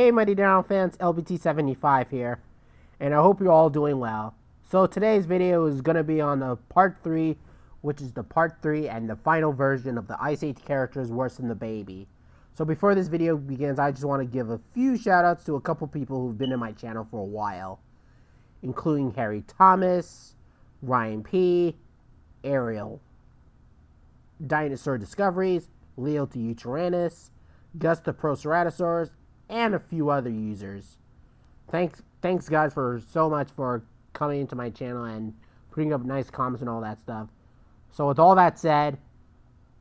Hey, mighty Dino Fans, LBT 75 here, and I hope you're all doing well. So today's video is going to be on the part 3, which is the part 3 and the final version of the Ice Age characters Worse Than the Baby. So before this video begins, I just want to give a few shoutouts to a couple people who've been in my channel for a while, including Harry Thomas, Ryan P, Ariel, Dinosaur Discoveries, Leo to Uteranus, Gus the Proceratosaurus, and a few other users. Thanks guys for so much for coming into my channel and putting up nice comments and all that stuff. So with all that said,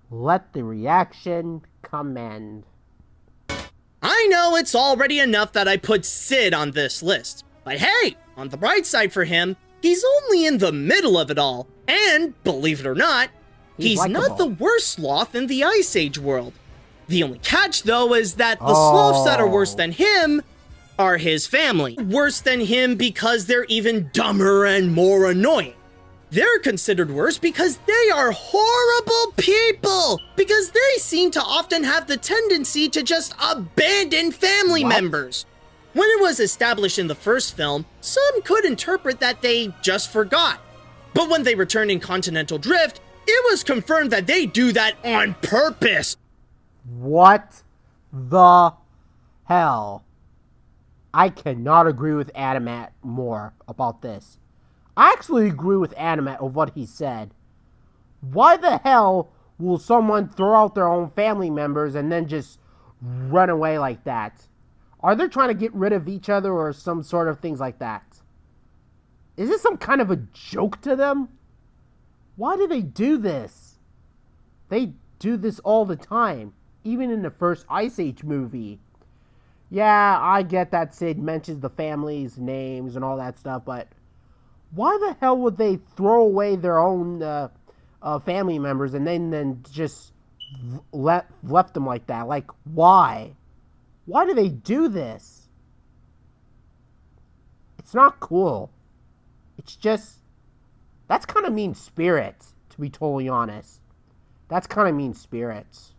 let the reaction commend. I know it's already enough that I put Sid on this list, but hey, on the bright side for him, he's only in the middle of it all, and believe it or not, he's not the worst sloth in the Ice Age world. The only catch, though, is that the sloths that are worse than him are his family. Worse than him because they're even dumber and more annoying. They're considered worse because they are horrible people, because they seem to often have the tendency to just abandon family members. When it was established in the first film, some could interpret that they just forgot. But when they returned in Continental Drift, it was confirmed that they do that on purpose. What the hell? I cannot agree with Adamat more about this. I actually agree with Adamat of what he said. Why the hell will someone throw out their own family members and then just run away like that? Are they trying to get rid of each other or some sort of things like that? Is this some kind of a joke to them? Why do they do this? They do this all the time. Even in the first Ice Age movie. Yeah, I get that Sid mentions the family's names and all that stuff, but why the hell would they throw away their own family members and then just left them like that? Like, why? Why do they do this? It's not cool. It's just, that's kind of mean spirits, to be totally honest. That's kind of mean spirits.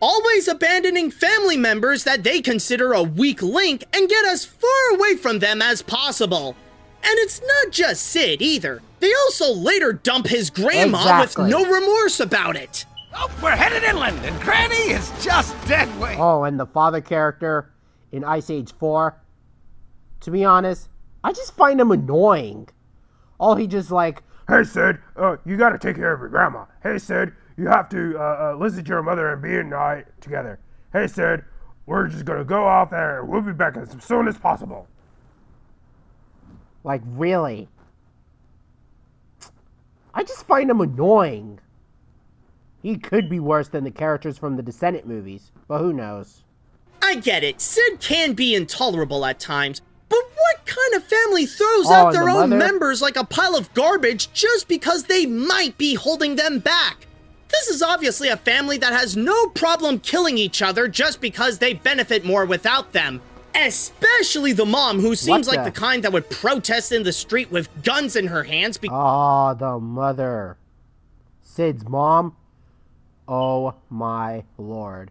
Always abandoning family members that they consider a weak link and get as far away from them as possible. And it's not just Sid either. They also later dump his grandma with no remorse about it. Oh, we're headed inland, and Granny is just dead weight. Oh, and the father character in Ice Age 4. To be honest, I just find him annoying. Oh, he just like, hey Sid, you gotta take care of your grandma. Hey Sid, you have to listen to your mother and me and I together. Hey Sid, we're just gonna go out there and we'll be back as soon as possible. like, really? I just find him annoying. He could be worse than the characters from the Descendant movies, but who knows? I get it, Sid can be intolerable at times, but what kind of family throws out their own members like a pile of garbage just because they might be holding them back? This is obviously a family that has no problem killing each other just because they benefit more without them. Especially the mom, who seems like the kind that would protest in the street with guns in her hands. Oh, the mother. Sid's mom? Oh my lord.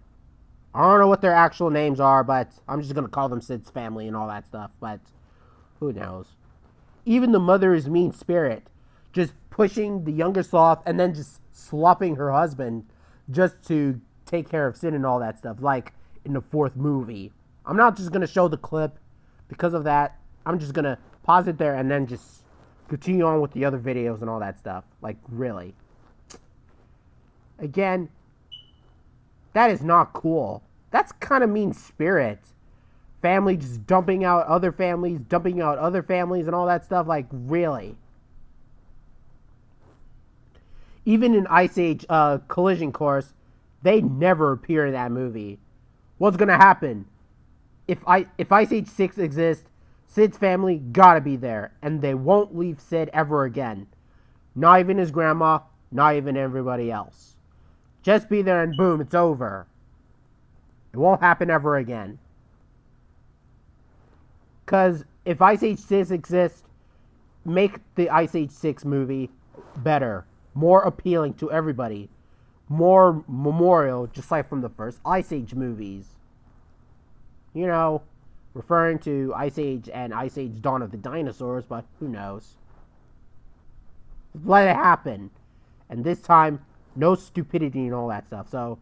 I don't know what their actual names are, but I'm just gonna call them Sid's family and all that stuff, but who knows? Even the mother is mean spirit. Just pushing the younger sloth and then just slopping her husband just to take care of Sid and all that stuff, like in the fourth movie. I'm not just going to show the clip because of that. I'm just going to pause it there and then just continue on with the other videos and all that stuff. Like, really. Again, that is not cool. That's kind of mean spirit. Family just dumping out other families and all that stuff. Like, really. Even in Ice Age Collision Course, they never appear in that movie. What's going to happen? If Ice Age 6 exists, Sid's family gotta be there. And they won't leave Sid ever again. Not even his grandma, not even everybody else. Just be there and boom, it's over. It won't happen ever again. Because if Ice Age 6 exists, make the Ice Age 6 movie better. More appealing to everybody. More memorial, just like from the first Ice Age movies. You know, referring to Ice Age and Ice Age Dawn of the Dinosaurs, but who knows? Let it happen. And this time, no stupidity and all that stuff. So,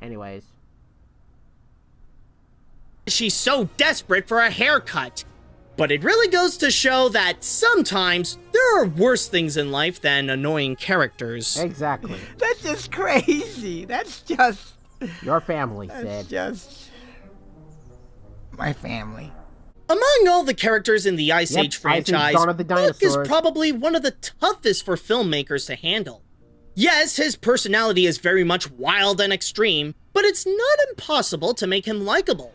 anyways. She's so desperate for a haircut. But it really goes to show that sometimes there are worse things in life than annoying characters. Exactly. That's just crazy. That's just... Your family, That's Sid. just... my family. Among all the characters in the Ice Age franchise, Dawn of the Buck is Dinosaurs. probably one of the toughest for filmmakers to handle. Yes, his personality is very much wild and extreme, but it's not impossible to make him likable.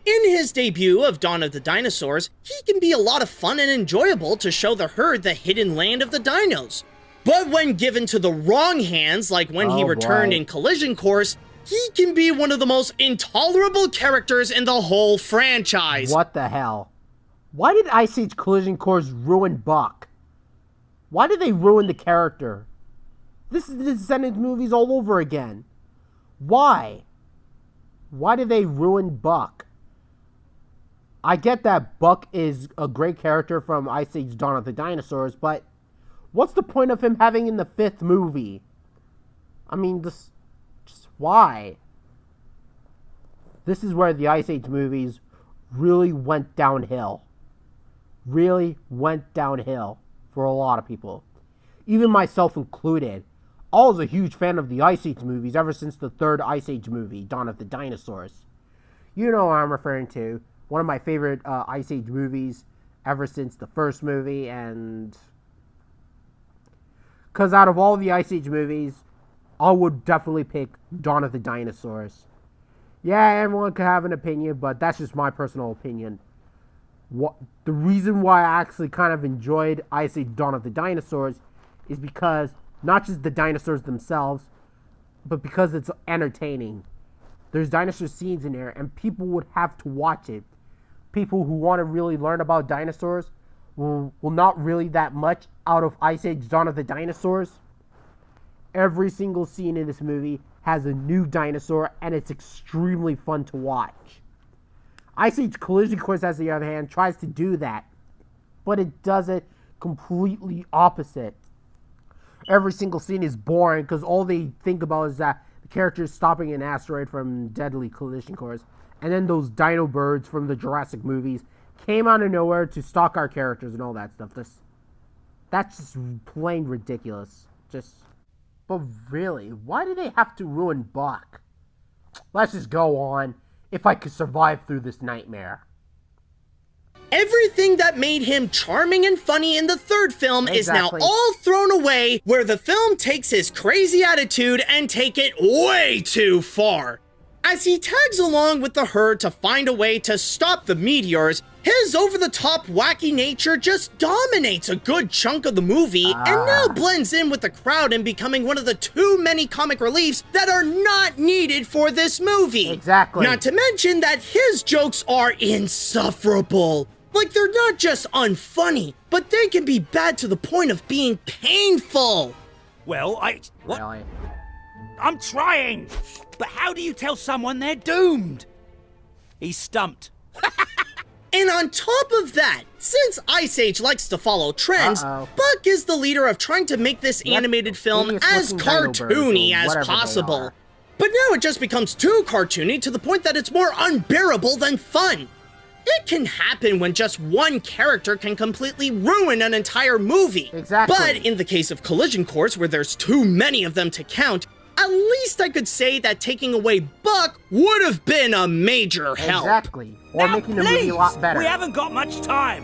In his debut of Dawn of the Dinosaurs, he can be a lot of fun and enjoyable to show the herd the hidden land of the dinos. But when given to the wrong hands, like when he returned in Collision Course, he can be one of the most intolerable characters in the whole franchise. What the hell? Why did Ice Age Collision Course ruin Buck? Why did they ruin the character? This is the Descendants movies all over again. Why? Why did they ruin Buck? I get that Buck is a great character from Ice Age Dawn of the Dinosaurs, but what's the point of him having in the 5th movie? I mean, just why? This is where the Ice Age movies really went downhill. Really went downhill for a lot of people. Even myself included. I was a huge fan of the Ice Age movies ever since the 3rd Ice Age movie, Dawn of the Dinosaurs. You know what I'm referring to. One of my favorite Ice Age movies ever since the 1st movie, and... because out of all the Ice Age movies, I would definitely pick Dawn of the Dinosaurs. Yeah, everyone could have an opinion, but that's just my personal opinion. The reason why I actually kind of enjoyed Ice Age Dawn of the Dinosaurs is because, not just the dinosaurs themselves, but because it's entertaining. There's dinosaur scenes in there, and people would have to watch it. People who want to really learn about dinosaurs will not really that much out of Ice Age Dawn of the Dinosaurs. Every single scene in this movie has a new dinosaur, and it's extremely fun to watch. Ice Age Collision Course, on the other hand, tries to do that, but it does it completely opposite. Every single scene is boring because all they think about is that the character is stopping an asteroid from Deadly Collision Course, and then those dino birds from the Jurassic movies came out of nowhere to stalk our characters and all that stuff. That's just plain ridiculous. But really, why do they have to ruin Buck? Let's just go on. If I could survive through this nightmare. Everything that made him charming and funny in the 3rd film is now all thrown away, where the film takes his crazy attitude and take it way too far. As he tags along with the herd to find a way to stop the meteors, his over-the-top wacky nature just dominates a good chunk of the movie and now blends in with the crowd and becoming one of the too many comic reliefs that are not needed for this movie. Exactly. Not to mention that his jokes are insufferable. Like, they're not just unfunny, but they can be bad to the point of being painful. Well, what? Really? I'm trying! But how do you tell someone they're doomed? He's stumped. And on top of that, since Ice Age likes to follow trends, Buck is the leader of trying to make this animated film as cartoony as possible. But now it just becomes too cartoony to the point that it's more unbearable than fun. It can happen when just one character can completely ruin an entire movie. Exactly. But in the case of Collision Course, where there's too many of them to count, at least I could say that taking away Buck would have been a major help. Exactly. Or Now, making the movie a lot better. We haven't got much time.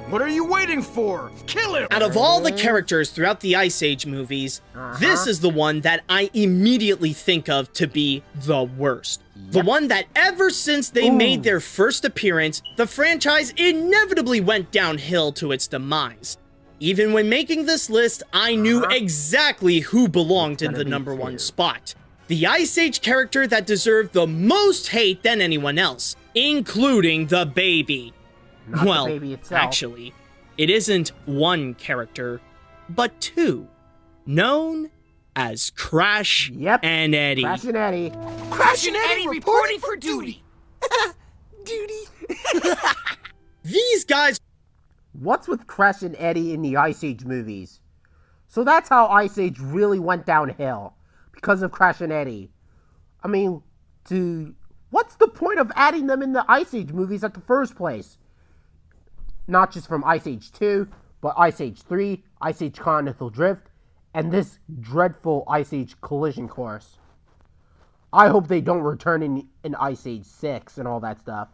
What are you waiting for? Kill him! Out of all the characters throughout the Ice Age movies, this is the one that I immediately think of to be the worst. The one that ever since they made their first appearance, the franchise inevitably went downhill to its demise. Even when making this list, I knew exactly who belonged in the #1 spot. The Ice Age character that deserved the most hate than anyone else, including the baby. Not well, the baby itself. actually, it isn't one character, but two, known as Crash Yep. and Eddie. Crash and Eddie. Crash and Eddie reporting for duty. Duty. These guys What's with Crash and Eddie in the Ice Age movies? So that's how Ice Age really went downhill, because of Crash and Eddie. I mean, what's the point of adding them in the Ice Age movies at the first place? Not just from Ice Age 2, but Ice Age 3, Ice Age Continental Drift, and this dreadful Ice Age Collision Course. I hope they don't return in Ice Age 6 and all that stuff.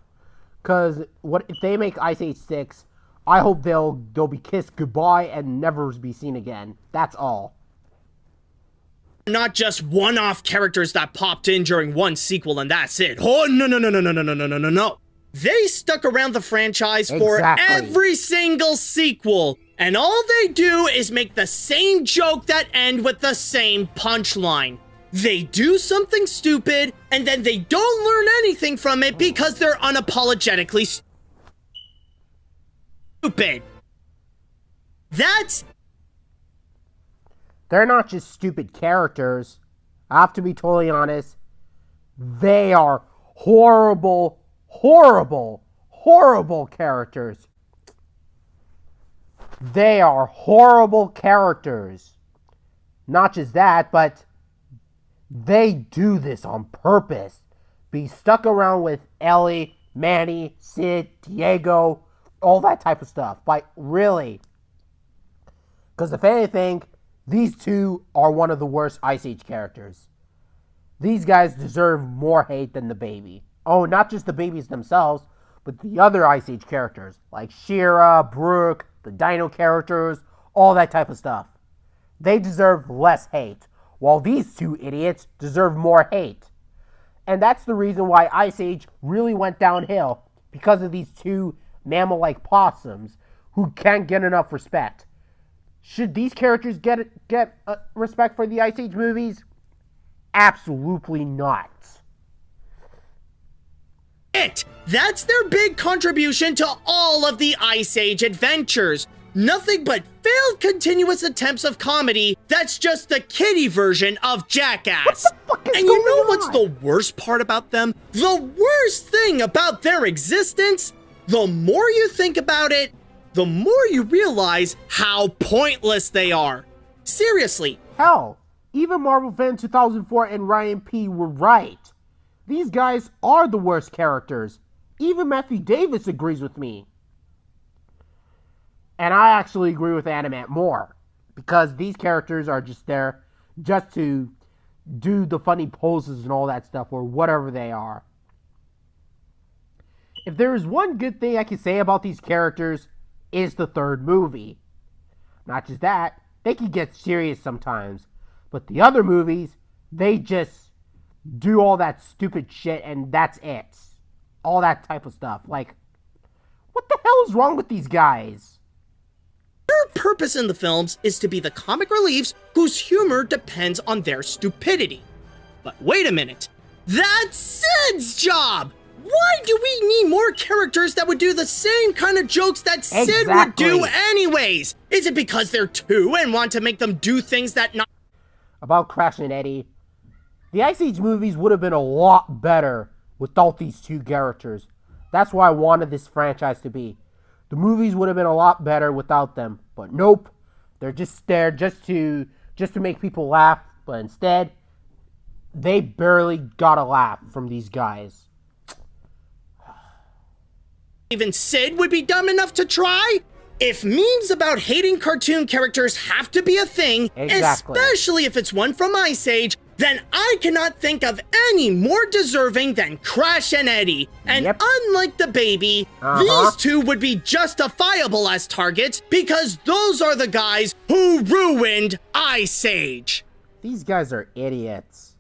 Because what if they make Ice Age 6, I hope they'll be kissed goodbye and never be seen again. That's all. not just one-off characters that popped in during one sequel and that's it. Oh, no. They stuck around the franchise for every single sequel, and all they do is make the same joke that end with the same punchline. They do something stupid, and then they don't learn anything from it because they're unapologetically stupid. They're not just stupid characters. I have to be totally honest. They are horrible characters. They are horrible characters. Not just that, but they do this on purpose. Be stuck around with Ellie, Manny, Sid, Diego, all that type of stuff. Like, really. Because if anything, these two are one of the worst Ice Age characters. These guys deserve more hate than the baby. Oh, not just the babies themselves, but the other Ice Age characters. Like Shira, Brooke, the Dino characters, all that type of stuff. They deserve less hate, while these two idiots deserve more hate. And that's the reason why Ice Age really went downhill, because of these two mammal-like possums who can't get enough respect. Should these characters get respect for the Ice Age movies? Absolutely not. That's their big contribution to all of the Ice Age adventures. Nothing but failed continuous attempts of comedy that's just the kiddie version of Jackass. And you know what's the worst part about them? The worst thing about their existence? The more you think about it, the more you realize how pointless they are. Seriously. Hell, even Marvel Fan 2004 and Ryan P. were right. These guys are the worst characters. Even Matthew Davis agrees with me. And I actually agree with Animat more. Because these characters are just there just to do the funny poses and all that stuff, or whatever they are. If there is one good thing I can say about these characters, is the third movie. Not just that, they can get serious sometimes. But the other movies, they just do all that stupid shit and that's it. All that type of stuff. Like, what the hell is wrong with these guys? Their purpose in the films is to be the comic reliefs whose humor depends on their stupidity. But wait a minute. That's Sid's job! Why do we need more characters that would do the same kind of jokes that Sid would do anyways? Is it because they're two and want to make them do things that not... About Crash and Eddie, the Ice Age movies would have been a lot better without these two characters. That's why I wanted this franchise to be. The movies would have been a lot better without them. But nope, they're just there just to make people laugh. But instead, they barely got a laugh from these guys. Even Sid would be dumb enough to try? If memes about hating cartoon characters have to be a thing, especially if it's one from Ice Age, then I cannot think of any more deserving than Crash and Eddie. And unlike the baby, these two would be justifiable as targets because those are the guys who ruined Ice Age. These guys are idiots.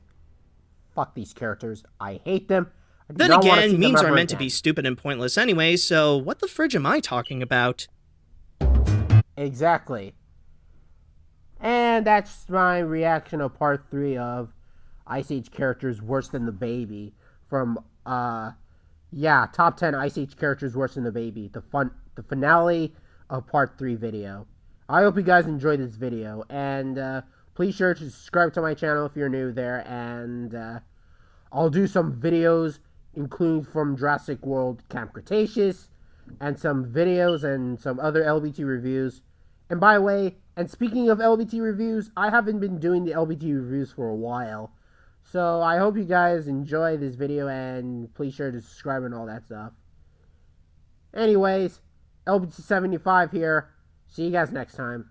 Fuck these characters. I hate them. Then again, memes are meant to be stupid and pointless anyway, so what the fridge am I talking about? Exactly. And that's my reaction of part 3 of Ice Age characters worse than the baby. From, top 10 Ice Age characters worse than the baby. The finale of part 3 video. I hope you guys enjoyed this video. And, please sure to subscribe to my channel if you're new there. And, I'll do some videos including from Jurassic World Camp Cretaceous, and some videos and some other LBT reviews. And by the way, and speaking of LBT reviews, I haven't been doing the LBT reviews for a while. So I hope you guys enjoy this video, and please sure to subscribe and all that stuff. Anyways, LBT 75 here. See you guys next time.